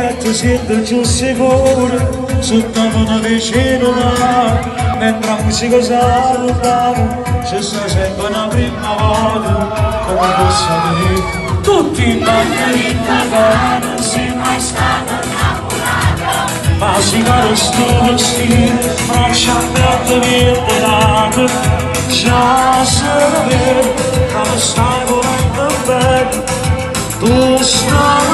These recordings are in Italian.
e ti senti più sicuro sotto una vicino là, mentre la musica salutava ci sta sempre una prima volta come posso dire tutti i bambini non si mai stato innamorato ma si caro sto vestito non ci ha niente dato già se vede come stai volendo bene tu stai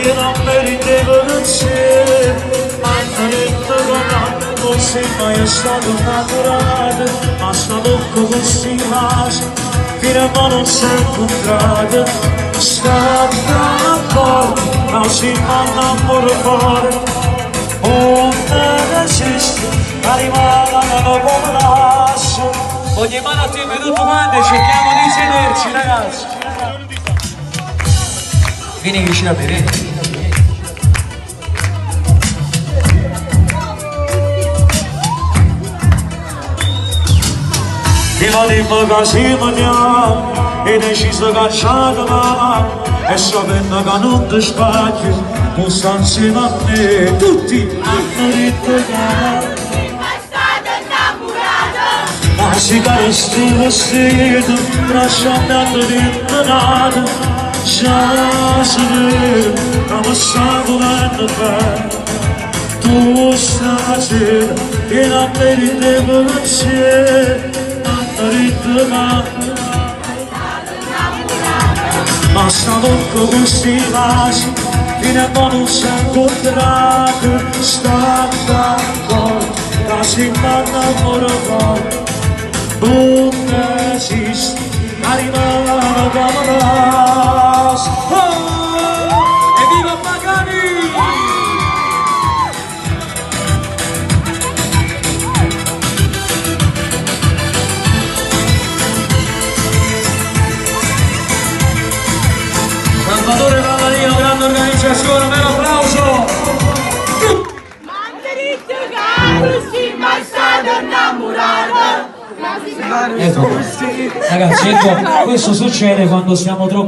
e non meritevo che c'è ma non detto che non sei mai stato innamorato ma sta tocco così lascia fino a non si è incontrato sta d'accordo non si fa l'amore fuori non esiste arrivare dopo un lascio ogni mano a tempo tutti quanti cerchiamo di sederci ragazzi vieni vicino a me, vieni. Prima di che si mangiamo e deciso che c'è e sapendo che non ti spacchio non sta insieme a me tutti hanno detto che mai stato innamorato ma si caro sto vestito lasciando rintonato già si vede come sta volendo bene tu stasera e non meritevo che c'è ma sta tocco così lascia fino a non si è incontrato sta d'accordo che si fa l'amore fuori non esiste arrivare da Maras e viva Pagani! Salvatore Vallarino, grande organizzazione, un bel applauso! ma hanno detto che non sei mai stato innamorato Ecco, ragazzi, ecco, questo succede quando siamo troppo